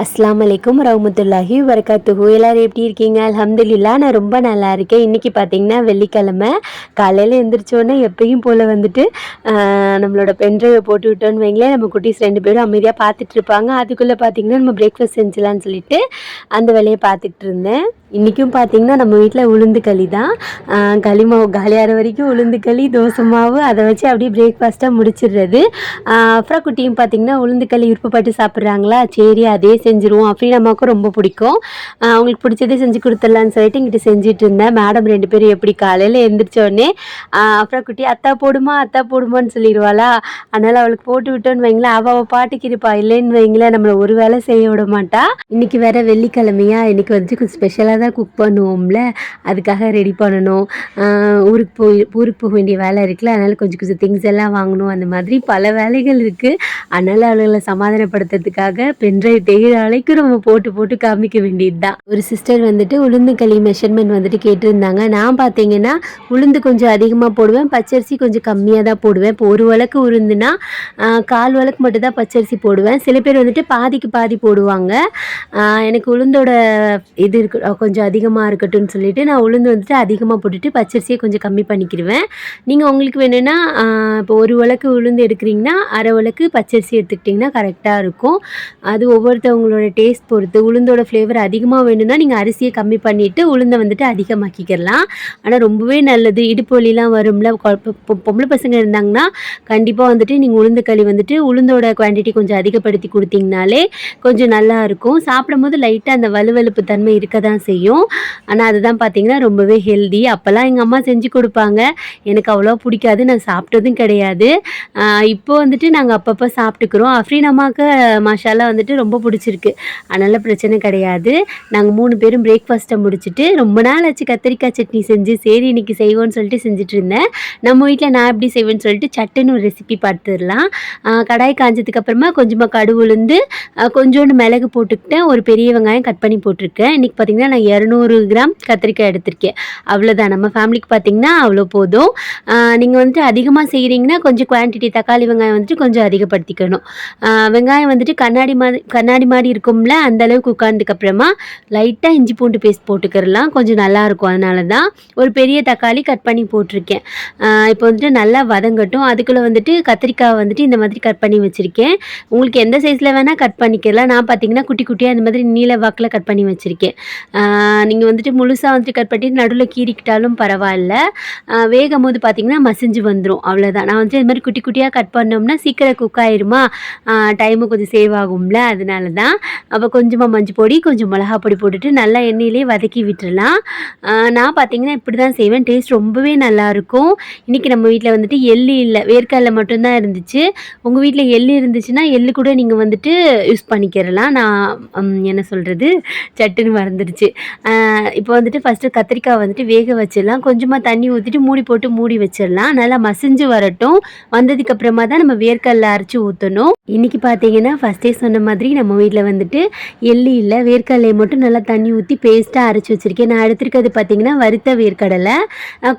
அஸ்ஸலாமு அலைக்கும் வரஹ்மத்துல்லாஹி வபரகாத்துஹு. எல்லோரும் எப்படி இருக்கீங்க? அல்ஹம்துலில்லாஹ் நான் ரொம்ப நல்லா இருக்கேன். இன்றைக்கி பார்த்திங்கன்னா வெள்ளிக்கிழமை காலையில் எழுந்திரிச்சோன்னே எப்பயும் போல் வந்துட்டு நம்மளோட பென்ட்ரைவை போட்டு விட்டோன்னு வைங்களேன், நம்ம குட்டீஸ் 2 பேரும் அமைதியாக பார்த்துட்டு இருப்பாங்க. அதுக்குள்ளே பார்த்திங்கன்னா நம்ம பிரேக்ஃபாஸ்ட் செஞ்சிடலான்னு சொல்லிட்டு அந்த வேலையை பார்த்துக்கிட்டு இருந்தேன். இன்றைக்கும் பார்த்திங்கன்னா நம்ம வீட்டில் உளுந்து களி தான். களி மாவு காலியாகிற வரைக்கும் உளுந்து களி, தோசை மாவு அதை வச்சு அப்படியே பிரேக்ஃபாஸ்ட்டாக முடிச்சிடுறது. அப்புறம் குட்டியும் பார்த்திங்கன்னா உளுந்து களி விருப்பப்பட்டு சாப்பிட்றாங்களா, சரி அதே செஞ்சுருவோம் அப்படின்னு அம்மாவுக்கும் ரொம்ப பிடிக்கும். அவங்களுக்கு பிடிச்சதே செஞ்சு கொடுத்துடலான்னு சொல்லிட்டு இங்கிட்ட செஞ்சுட்டு இருந்தேன். மேடம் 2 பேரும் எப்படி காலையில் எழுந்திரிச்சோடனே அப்புறம் குட்டி அத்தா போடுமான்னு சொல்லிடுவாளா, அதனால் அவளுக்கு போட்டு விட்டோன்னு வைங்களேன், அவள் பாட்டுக்கு இருப்பா. இல்லைன்னு வைங்களேன் நம்மளை ஒரு வேலை செய்ய விட மாட்டா. இன்றைக்கி வேறு வெள்ளிக்கிழமையா, இன்றைக்கி வந்துட்டு கொஞ்சம் ஸ்பெஷலாக தான் குக் பண்ணுவோம்ல, அதுக்காக ரெடி பண்ணணும். ஊருக்கு போக வேண்டிய வேலை இருக்குல்ல, அதனால் கொஞ்சம் திங்ஸ் எல்லாம் வாங்கணும். அந்த மாதிரி பல வேலைகள் இருக்குது. அதனால் அவளை சமாதானப்படுத்துறதுக்காக பென்ட்ரைவ் தேகிற அளவுக்கு நம்ம போட்டு காமிக்க வேண்டியது தான். ஒரு சிஸ்டர் வந்துட்டு உளுந்து களி மெஷர்மெண்ட் வந்துட்டு கேட்டிருந்தாங்க. நான் பார்த்தீங்கன்னா உளுந்து கொஞ்சம் அதிகமாக போடுவேன், பச்சரிசி கொஞ்சம் கம்மியாக தான் போடுவேன். இப்போ ஒரு வழக்கு உளுந்துனா 1/4 வழக்கு மட்டும் தான் பச்சரிசி போடுவேன். சில பேர் வந்துட்டு பாதிக்கு பாதி போடுவாங்க. எனக்கு உளுந்தோட இது இருக்கு கொஞ்சம் அதிகமாக இருக்கட்டும்னு சொல்லிட்டு நான் உளுந்து வந்துட்டு அதிகமாக போட்டுட்டு பச்சரிசியை கொஞ்சம் கம்மி பண்ணிக்கிடுவேன். நீங்கள் உங்களுக்கு வேணும்னா இப்போ ஒரு வழக்கு உளுந்து எடுக்கிறீங்கன்னா 1/2 வழக்கு பச்சரிசி எடுத்துக்கிட்டிங்கன்னா கரெக்டாக இருக்கும். அது ஒவ்வொருத்தவங்களோட டேஸ்ட் பொறுத்து. உளுந்தோட ஃப்ளேவர் அதிகமாக வேணும்னா நீங்கள் அரிசியை கம்மி பண்ணிவிட்டு உளுந்தை வந்துட்டு அதிகமாக்கிக்கலாம். ஆனால் ரொம்பவே நல்லது. இடுப்பு வலிலாம் வரும்ல, பொம்பளை பசங்க இருந்தாங்கன்னா கண்டிப்பாக வந்துட்டு நீங்கள் உளுந்து களி வந்துட்டு உளுந்தோட குவான்டிட்டி கொஞ்சம் அதிகப்படுத்தி கொடுத்தீங்கனாலே கொஞ்சம் நல்லாயிருக்கும். சாப்பிடும்போது லைட்டாக அந்த வலுவலுப்பு தன்மை இருக்க தான் செய்யும். ஆனால் அதுதான் பார்த்தீங்கன்னா ரொம்பவே ஹெல்தி. அப்போல்லாம் எங்கள் அம்மா செஞ்சு கொடுப்பாங்க, எனக்கு அவ்வளோ பிடிக்காது, நான் சாப்பிட்டதும் கிடையாது. இப்போ வந்துட்டு நாங்கள் அப்பப்போ சாப்பிட்டுக்கிறோம். அஃப்ரீன் அம்மாவுக்கு மாஷாலா வந்துட்டு ரொம்ப பிடிச்சிருக்கு, அதனால் பிரச்சனை கிடையாது. நாங்கள் 3 பேரும் பிரேக்ஃபாஸ்ட்டை முடிச்சுட்டு ரொம்ப நாள் ஆச்சு கத்திரிக்காய் சட்னி செஞ்சு, சரி இன்றைக்கி செய்வோன்னு சொல்லிட்டு செஞ்சுட்டு இருந்தேன். நம்ம வீட்டில் நான் எப்படி செய்வேன்னு சொல்லிட்டு சட்டுன்னு ஒரு ரெசிபி பார்த்துடலாம். கடாய் காஞ்சதுக்கப்புறமா கொஞ்சமாக கடுகு உளுந்து கொஞ்சோண்டு மிளகு போட்டுக்கிட்டேன். ஒரு பெரிய வெங்காயம் கட் பண்ணி போட்டிருக்கேன். இன்றைக்கி பார்த்திங்கன்னா நான் 200 கிராம் கத்திரிக்காய் எடுத்திருக்கேன். அவ்வளோதான், நம்ம ஃபேமிலிக்கு பார்த்திங்கன்னா அவ்வளோ போதும். நீங்கள் வந்துட்டு அதிகமாக செய்கிறீங்கன்னா கொஞ்சம் குவான்டிட்டி தக்காளி வெங்காயம் வந்துட்டு கொஞ்சம் அதிகப்படுத்திக்கணும். வெங்காயம் வந்துட்டு கண்ணாடி மாதிரி இருக்கும்ல, அந்தளவுக்கு உட்கார்ந்ததுக்கப்புறமா லைட்டாக இஞ்சி பூண்டு பேஸ்ட் போட்டுக்கிறலாம், கொஞ்சம் நல்லாயிருக்கும். அதனால தான் ஒரு பெரிய தக்காளி கட் பண்ணி போட்டிருக்கேன். இப்போ வந்துட்டு நல்லா வதங்கட்டும். அதுக்குள்ளே வந்துட்டு கத்திரிக்காய் வந்துட்டு இந்த மாதிரி கட் பண்ணி வச்சுருக்கேன். உங்களுக்கு எந்த சைஸில் வேணால் கட் பண்ணிக்கலாம். நான் பார்த்திங்கன்னா குட்டி குட்டியாக இந்த மாதிரி நீல வாக்கில் கட் பண்ணி வச்சுருக்கேன். நீங்கள் வந்துட்டு முழுசாக வந்துட்டு கட் பண்ணிட்டு நடுவில் கீறிக்கிட்டாலும் பரவாயில்ல. வேகும் போது பார்த்திங்கன்னா மசிஞ்சு வந்துடும், அவ்வளோதான். நான் வந்துட்டு இது மாதிரி குட்டி குட்டியாக கட் பண்ணோம்னா சீக்கிரம் குக் ஆயிருமா, டைமு கொஞ்சம் சேவ் ஆகும்ல, அதனால தான். அப்போ கொஞ்சமாக மஞ்சள் பொடி, கொஞ்சம் மிளகா பொடி போட்டுட்டு நல்லா எண்ணெயிலே வதக்கி விட்டுடலாம். நான் பார்த்திங்கன்னா இப்படி தான் செய்வேன், டேஸ்ட் ரொம்பவே நல்லாயிருக்கும். இன்றைக்கி நம்ம வீட்டில் வந்துட்டு எள்ளு இல்லை, வேர்க்கடலை மட்டும்தான் இருந்துச்சு. உங்கள் வீட்டில் எள்ளு இருந்துச்சுன்னா எள்ளு கூட நீங்கள் வந்துட்டு யூஸ் பண்ணிக்கிறலாம். நான் என்ன சொல்கிறது, சட்டுன்னு மறந்துடுச்சு. இப்போ வந்துட்டு ஃபஸ்ட்டு கத்திரிக்காய் வந்துட்டு வேக வச்சிடலாம். கொஞ்சமாக தண்ணி ஊற்றிட்டு மூடி போட்டு மூடி வச்சிடலாம். நல்லா மசிஞ்சு வரட்டும். வந்ததுக்கப்புறமா தான் நம்ம வேர்க்கடலை அரைச்சி ஊற்றணும். இன்றைக்கி பார்த்தீங்கன்னா ஃபஸ்ட்டே சொன்ன மாதிரி நம்ம வீட்டில் வந்துட்டு எள்ளு இல்லை, வேர்க்கடலையை மட்டும் நல்லா தண்ணி ஊற்றி பேஸ்ட்டாக அரைச்சி வச்சுருக்கேன். நான் எடுத்துருக்கிறது பார்த்திங்கன்னா வறுத்த வேர்க்கடலை.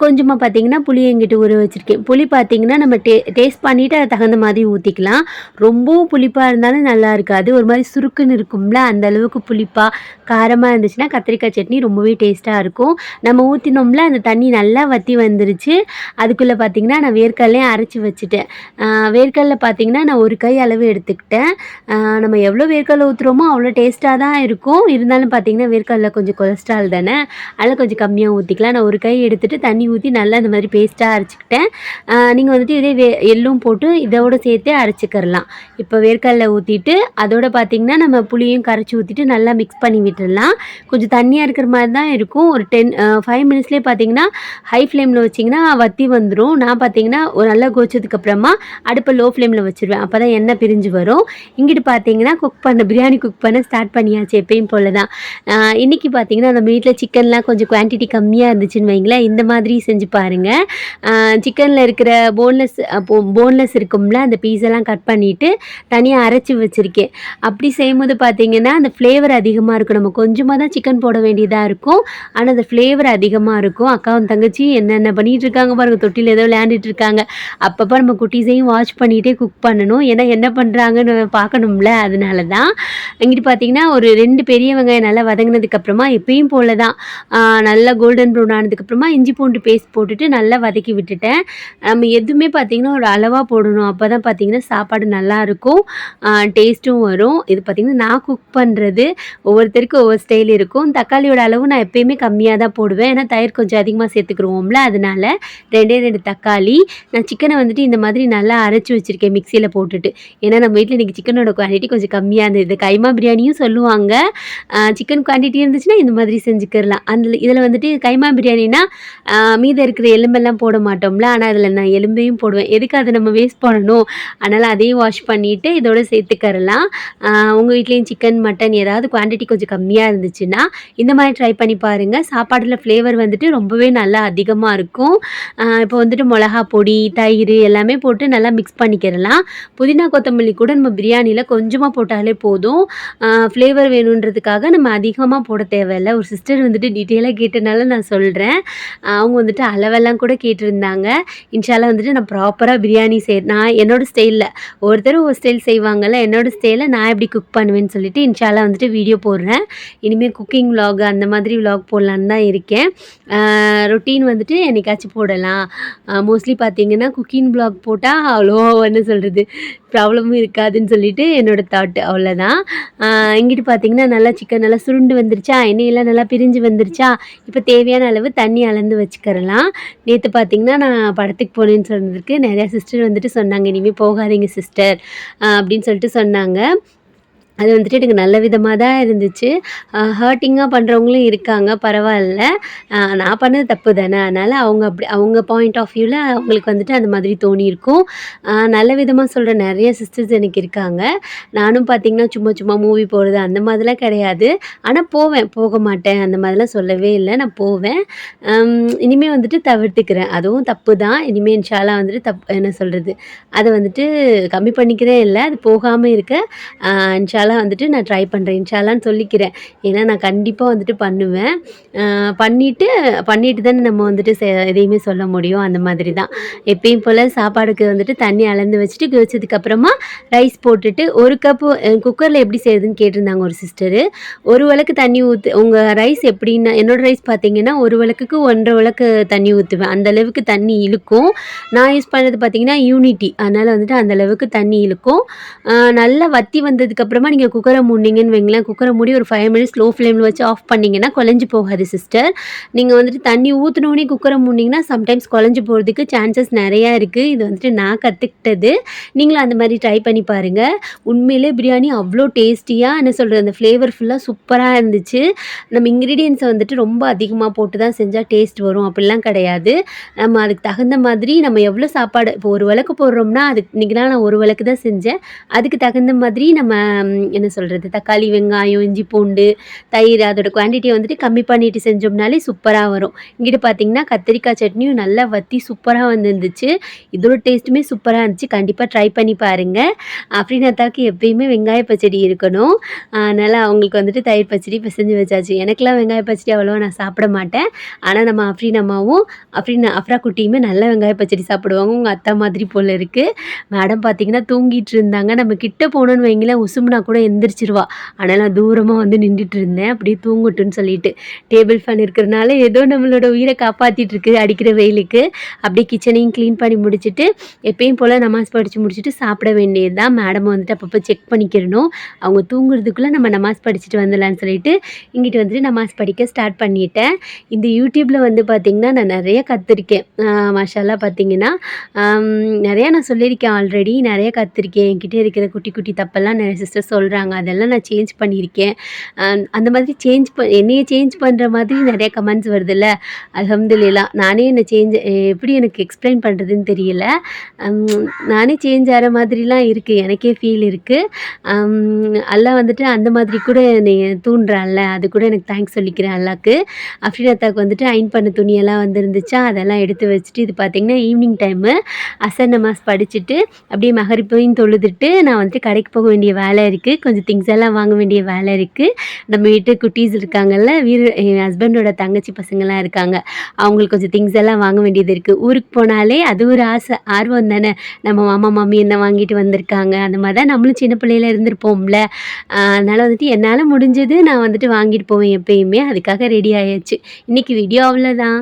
கொஞ்சமாக பார்த்திங்கன்னா புளி எங்கிட்ட ஊற வச்சுருக்கேன். புளி பார்த்திங்கன்னா நம்ம டேஸ்ட் பண்ணிவிட்டு அதை தகுந்த மாதிரி ஊற்றிக்கலாம். ரொம்பவும் புளிப்பாக இருந்தாலும் நல்லா இருக்காது, ஒரு மாதிரி சுருக்குன்னு இருக்கும்ல, அந்த அளவுக்கு புளிப்பாக காரமாக இருந்துச்சுன்னா கத்திரிக்காய் சட்னி ரொம்பவே டேஸ்ட்டாக இருக்கும். நம்ம ஊற்றினோம்ல, அந்த தண்ணி நல்லா வற்றி வந்துருச்சு. அதுக்குள்ளே பார்த்திங்கன்னா நான் வேர்க்கடலையும் அரைச்சி வச்சுட்டேன். வேர்க்கடலை பார்த்திங்கன்னா நான் ஒரு கை அளவு எடுத்துக்கிட்டேன். நம்ம எவ்வளோ வேர்க்கடலை ஊற்றுறோமோ அவ்வளோ டேஸ்ட்டாக தான் இருக்கும். இருந்தாலும் பார்த்திங்கன்னா வேர்க்கடலை கொஞ்சம் கொலஸ்ட்ரால் தானே, அதில் கொஞ்சம் கம்மியாக ஊற்றிக்கலாம். நான் ஒரு கை எடுத்துகிட்டு தண்ணி ஊற்றி நல்லா இந்த மாதிரி பேஸ்ட்டாக அரைச்சிக்கிட்டேன். நீங்கள் வந்துட்டு இதே எள்ளும் போட்டு இதோடு சேர்த்தே அரைச்சிக்கிறலாம். இப்போ வேர்க்கடலை ஊற்றிட்டு அதோட பார்த்திங்கன்னா நம்ம புளியும் கரைச்சி ஊற்றிட்டு நல்லா மிக்ஸ் பண்ணி விட்டுடலாம். கொஞ்சம் தண்ணியாக இருக்கிற மாதிரி தான் இருக்கும். ஒரு 5 மினிட்ஸ்லேயே பார்த்திங்கன்னா ஹை ஃப்ளேமில் வச்சிங்கன்னா வற்றி வந்துடும். நான் பார்த்திங்கன்னா ஒரு நல்லா கோச்சதுக்கப்புறமா அடுப்பை லோ ஃப்ளேமில் வச்சுருவேன், அப்போ தான் எண்ணெய் பிரிஞ்சு வரும். இங்கிட்டு பார்த்திங்கன்னா பிரியாணி குக் பண்ண ஸ்டார்ட் பண்ணியாச்சு, எப்பயும் போல் தான். இன்றைக்கி பார்த்திங்கன்னா நம்ம வீட்டில் சிக்கன்லாம் கொஞ்சம் குவான்டிட்டி கம்மியாக இருந்துச்சுன்னு வைங்களேன், இந்த மாதிரி செஞ்சு பாருங்கள். சிக்கனில் இருக்கிற போன்லெஸ் இருக்கும்ல, அந்த பீஸெல்லாம் கட் பண்ணிவிட்டு தனியாக அரைச்சி வச்சுருக்கேன். அப்படி செய்யும்போது பார்த்திங்கன்னா அந்த ஃப்ளேவர் அதிகமாக இருக்கும். நம்ம கொஞ்சமாக தான் சிக்கன் போட வேண்டியதா இருக்கும். ஆனா, அந்த ஃப்ளேவர் அதிகமா இருக்கும். அக்காவும் தங்கச்சியும் என்னென்ன பண்ணிட்டு இருக்காங்க பாருங்க. தொட்டில ஏதோ விளையாண்டுட்டு இருக்காங்க. அப்பப்ப நம்ம குட்டீஸையும் வாட்ச் பண்ணிட்டே குக் பண்ணணும். ஏன்னா, என்ன பண்றாங்கன்னு பார்க்கணும்ல. அதனால தான். இங்கிட்டு பார்த்தீங்கன்னா, ஒரு 2 பெரிய வெங்காயம் நல்லா வதங்குனதுக்கு அப்புறமா எப்பயும் போல தான் ஆ நல்லா கோல்டன் ப்ரவுன் ஆனதுக்கப்புறமா இஞ்சி பூண்டு பேஸ்ட் போட்டுட்டு நல்லா வதக்கி விட்டுட்டேன். நம்ம எதுவுமே பார்த்தீங்கன்னா, ஒரு அளவா போடணும். அப்பதான் பார்த்தீங்கன்னா, சாப்பாடு நல்லாருக்கும். டேஸ்ட்டும் வரும். இது பார்த்தீங்கன்னா, நான் குக் பண்றது. ஒவ்வொருத்தருக்கும் ஒவ்வொரு ஸ்டைல் இருக்கும். தக்காளியோட அளவு நான் எப்பயுமே கம்மியா தான் போடுவேன். ஏன்னா, தயிர் கொஞ்சம் அதிகமா சேர்த்துக்குருவோம்ல. அதனால 2டே 2 தக்காளி. நான் சிக்கன வந்துட்டு இந்த மாதிரி நல்லா அரைச்சு வச்சிருக்கேன் மிக்ஸியில போட்டுட்டு. ஏன்னா, நம்ம வீட்ல இன்னைக்கு சிக்கனோட குவான்டிட்டி கொஞ்சம் கம்மியா இருந்தது. கைமா பிரியாணியும் சொல்லுவாங்க. சிக்கன் குவான்டிட்டி இருந்துச்சுன்னா, இந்த மாதிரி செஞ்சுக்கிறலாம். இதில வந்துட்டு கைமா பிரியாணினா, மீதம் இருக்கிற எலும்பெல்லாம் போட மாட்டோம்ல. ஆனா, அதில நான் எலும்பையும் போடுவேன். எதுக்கு அத நம்ம வேஸ்ட் பண்ணணும்? அதனால அதையும் வாஷ் பண்ணிட்டு இதோட சேர்த்துக்கறலாம். அ உங்க வீட்லயும் சிக்கன், மட்டன் ஏதாவது குவான்டிட்டி கொஞ்சம் கம்மியா இருந்துச்சுன்னா, இந்த மாரி ட்ரை பண்ணி பாருங்க. சாப்பாடுல ஃப்ளேவர் வந்துட்டு ரொம்பவே நல்லா அதிகமா இருக்கும். இப்போ வந்துட்டு மொளகா பொடி, தயிர் எல்லாமே போட்டு நல்லா மிக்ஸ் பண்ணிக்கிறலாம். புதினா, கொத்தமல்லி கூட நம்ம பிரியாணில கொஞ்சமா போட்டாலே போதும். ஃப்ளேவர் வேணுன்றதுக்காக நம்ம அதிகமா போட தேவையில்ல. ஒரு சிஸ்டர் வந்துட்டு டீட்டெயிலா கேட்டனால நான் சொல்றேன். அவங்க வந்துட்டு அளவெல்லாம் கூட கேட்டிருந்தாங்க. இன்ஷால்லா வந்துட்டு நான் ப்ராப்பரா பிரியாணி நான் என்னோட ஸ்டைல்ல ஒவ்வொருத்தரும் ஒரு ஸ்டைல் செய்வாங்கல்ல. என்னோட ஸ்டைல்ல நான் எப்படி குக் பண்ணுவேன்னு சொல்லிட்டு இன்ஷால்லா வந்துட்டு வீடியோ போடுறேன். இனிமே குக்கிங் விளாக் அந்த மாதிரி விளாக் போடலான்னு தான் இருக்கேன். ரொட்டீன் வந்துட்டு என்னைக்காச்சும் போடலாம். மோஸ்ட்லி பார்த்தீங்கன்னா, குக்கிங் விளாக் போட்டா அவ்வளோவா என்ன சொல்றது, ப்ராப்ளமும் இருக்காதுன்னு சொல்லிட்டு என்னோட தாட் அவ்வளோதான். இங்கிட்டு பார்த்தீங்கன்னா, நல்லா சிக்கன் நல்லா சுருண்டு வந்துருச்சா, எண்ணெயெல்லாம் நல்லா பிரிஞ்சு வந்துருச்சா, இப்போ தேவையான அளவு தண்ணி அளந்து வச்சுக்கிறலாம். நேத்து பார்த்தீங்கன்னா, நான் படத்துக்கு போனேன்னு சொன்னதுக்கு நெறையா சிஸ்டர் வந்துட்டு சொன்னாங்க, "இனிமே போகாதீங்க சிஸ்டர்" அப்படின்னு சொல்லிட்டு சொன்னாங்க. அது வந்துட்டு எனக்கு நல்ல விதமா தான் இருந்துச்சு. ஹர்ட்டிங்கா பண்றவங்களும் இருக்காங்க, பரவால்ல. நான் பண்ணது தப்பு தானே. அதனால அவங்க பாயிண்ட் ஆஃப் வியூல அவங்களுக்கு வந்துட்டு அந்த மாதிரி தோணியிருக்கும். நல்ல விதமா சொல்ற நெறைய சிஸ்டர்ஸ் எனக்கு இருக்காங்க. நானும் பார்த்தீங்கன்னா, சும்மா சும்மா மூவி போறது அந்த மாதிரிலாம் கிடையாது. ஆனா போவேன், போக மாட்டேன் அந்த மாதிரிலாம் சொல்லவே இல்ல. நான் போவேன். இனிமே வந்துட்டு தவிர்த்துக்கிறேன். அதுவும் தப்பு தான். இனிமே இன்ஷா அல்லாஹ் வந்துட்டு என்ன சொல்றது, அத வந்துட்டு கம்மி பண்ணிக்கிறேன் இல்ல. அது போகாம இருக்க இன்ஷா அல்லாஹ் வந்துட்டு நான் ட்ரை பண்றேன். இன்ஷா அல்லாஹ்ன்னு சொல்லிக்கிறேன். ஏன்னா நான் கண்டிப்பா வந்துட்டு பண்ணுவேன். பண்ணிட்டு பண்ணிட்டு தானே நம்ம வந்துட்டு எதையுமே சொல்ல முடியும். அந்த மாதிரி தான். எப்பயும் போல சாப்பாடுக்கு வந்துட்டு தண்ணி அளந்து வச்சுட்டு கொதிச்சதுக்கப்புறமா ரைஸ் போட்டுட்டு 1 கப்பு குக்கர்ல எப்படி செய்றதுன்னு கேட்டிருந்தாங்க ஒரு சிஸ்டரு. 1 விளக்கு தண்ணி உங்க ரைஸ் எப்படின்னா என்னோட ரைஸ் பார்த்தீங்கன்னா, 1 விளக்குக்கு 1 1/2 விளக்கு தண்ணி ஊத்துவேன். அந்த அளவுக்கு தண்ணி இழுக்கும். நான் யூஸ் பண்ணது பார்த்தீங்கன்னா, யூனிட்டி. அதனால வந்துட்டு அந்த அளவுக்கு தண்ணி இழுக்கும். நல்லா வத்தி வந்ததுக்கப்புறமா நீங்க குக்கர மூடுனீங்கன்னு வைங்களேன், குக்கர மூடி ஒரு 5 மினிட்ஸ் லோ ஃப்ளேம்ல வச்சு ஆஃப் பண்ணீங்கன்னா, குழஞ்சு போகாது சிஸ்டர். நீங்க வந்துட்டு தண்ணி ஊத்துனோனே குக்கர மூடுனீங்கன்னா, சம்டைம்ஸ் குழஞ்சு போறதுக்கு சான்சஸ் நெறையா இருக்கு. இது வந்துட்டு நான் கத்துக்கிட்டது. நீங்களும் அந்த மாரி ட்ரை பண்ணி பாருங்க. உண்மையிலே பிரியாணி அவ்ளோ டேஸ்டியா என்ன சொல்றது, அந்த ஃப்ளேவர்ஃபுல்லா சூப்பரா இருந்துச்சு. நம்ம இன்கிரீடியன்ட்ஸ வந்துட்டு ரொம்ப அதிகமா போட்டு தான் செஞ்சா டேஸ்ட் வரும் அப்படிலாம் கிடையாது. நம்ம அதுக்கு தகுந்த மாதிரி நம்ம எவ்வளோ சாப்பாடு இப்போ 1 விளக்கு போடுறோம்னா, அதுக்கு இன்னைக்குலாம் நான் 1 விளக்கு தான் செஞ்சேன். அதுக்கு தகுந்த மாதிரி நம்ம என்ன சொல்றது, தக்காளி, வெங்காயம், இஞ்சி, பூண்டு, தயிர் அதோட குவான்டிட்டிய வந்துட்டு கம்மி பண்ணிட்டு செஞ்சோம்னாலே சூப்பரா வரும். இங்கிட்டு பார்த்தீங்கன்னா, கத்திரிக்காய் சட்னியும் நல்லா வத்தி சூப்பரா வந்துருந்துச்சு. இதோட டேஸ்ட்டுமே சூப்பரா இருந்துச்சு. கண்டிப்பா ட்ரை பண்ணி பாருங்க. அஃப்ரீன் அத்தாவுக்கு எப்பயுமே வெங்காய பச்சடி இருக்கணும். அதனால அவங்களுக்கு வந்துட்டு தயிர் பச்சடி பெசஞ்சு வச்சாச்சு. எனக்கெல்லாம் வெங்காய பச்சடி அவ்வளவா நான் சாப்பிட மாட்டேன். ஆனா நம்ம அஃப்ரீன் அம்மாவும், அஃப்ரா குட்டியுமே நல்ல வெங்காய பச்சடி சாப்பிடுவாங்க. உங்க அத்தா மாதிரி போல இருக்கு. மேடம் பார்த்தீங்கன்னா, தூங்கிட்டு இருந்தாங்க. நம்ம கிட்ட போனோம்னு வைங்களேன், உசும்புனா கூட எந்திரிச்சிருவா. ஆனா நான் தூரமா வந்து நின்டுட்டு இருந்தேன். அப்படியே தூங்கட்டும்னு சொல்லிட்டு. டேபிள் ஃபேன் இருக்கிறனால ஏதோ நம்மளோட உயிர காப்பாத்திட்டு இருக்கு அடிக்கிற வெயிலுக்கு. அப்படியே கிச்சனையும் கிளீன் பண்ணி முடிச்சுட்டு, எப்பயும் போல நமாஸ் படிச்சு முடிச்சுட்டு சாப்பிட வேண்டியது தான். மேடம் வந்துட்டு அப்பப்போ செக் பண்ணிக்கிறணும். அவங்க தூங்குறதுக்குள்ள நம்ம நமாஸ் படிச்சுட்டு வந்துடலான்னு சொல்லிட்டு, இங்கிட்டு வந்துட்டு நமாஸ் படிக்க ஸ்டார்ட் பண்ணிட்டேன். இந்த யூடியூப்ல வந்து பார்த்தீங்கன்னா, நான் நெறைய கத்துருக்கேன். மாஷாஅல்லாஹ் பார்த்தீங்கன்னா, நெறையா நான் சொல்லியிருக்கேன் ஆல்ரெடி. நெறைய கத்துருக்கேன். என்கிட்ட இருக்கிற குட்டி குட்டி தப்பெல்லாம் நெறைய சிஸ்டர் சொல்றாங்க. அதெல்லாம் நான் சேஞ்ச் பண்ணியிருக்கேன். அந்த மாதிரி என்னைய சேஞ்ச் பண்ற மாதிரி நெறைய கமெண்ட்ஸ் வருதுல்ல. அல்ஹம்துலில்லாஹ். நானே என்ன எப்படி எனக்கு எக்ஸ்பிளைன் பண்றதுன்னு தெரியல. நானே சேஞ்ச் ஆற மாதிரிலாம் இருக்கு. எனக்கே ஃபீல் இருக்கு. அல்லாஹ் வந்துட்டு அந்த மாதிரி கூட என்னைய தூண்டுறான்ல, அது கூட எனக்கு தேங்க்ஸ் சொல்லிக்கிறேன் அல்லாஹ்க்கு. அஃப்ரீன் அத்தாக்கு வந்துட்டு அயர்ன் பண்ண துணியெல்லாம் வந்துருந்துச்சா, அதெல்லாம் எடுத்து வச்சுட்டு இது பார்த்தீங்கன்னா, ஈவினிங் டைமு அசர் நமாஸ் படிச்சுட்டு, அப்படியே மகரிப்பையும் தொழுதுட்டு நான் வந்துட்டு கடைக்கு போக வேண்டிய வேலை இருக்கு. கொஞ்சம் திங்ஸ் எல்லாம் வாங்க வேண்டிய வேலை இருக்குது. நம்ம வீட்டு குட்டீஸ் இருக்காங்கல்ல, என் ஹஸ்பண்டோட தங்கச்சி பசங்கள்லாம் இருக்காங்க. அவங்களுக்கு கொஞ்சம் திங்ஸ் எல்லாம் வாங்க வேண்டியது இருக்குது. ஊருக்கு போனாலே அது ஒரு ஆசை, ஆர்வம் தானே. நம்ம மாமா, மாமி என்ன வாங்கிட்டு வந்திருக்காங்க, அந்த மாதிரி தான் நம்மளும் சின்ன பிள்ளையில இருந்திருப்போம்ல. அதனால வந்துட்டு என்னால் முடிஞ்சது நான் வந்துட்டு வாங்கிட்டு போவேன் எப்பயுமே. அதுக்காக ரெடி ஆயாச்சு. இன்னைக்கு வீடியோ அவ்வளோதான்.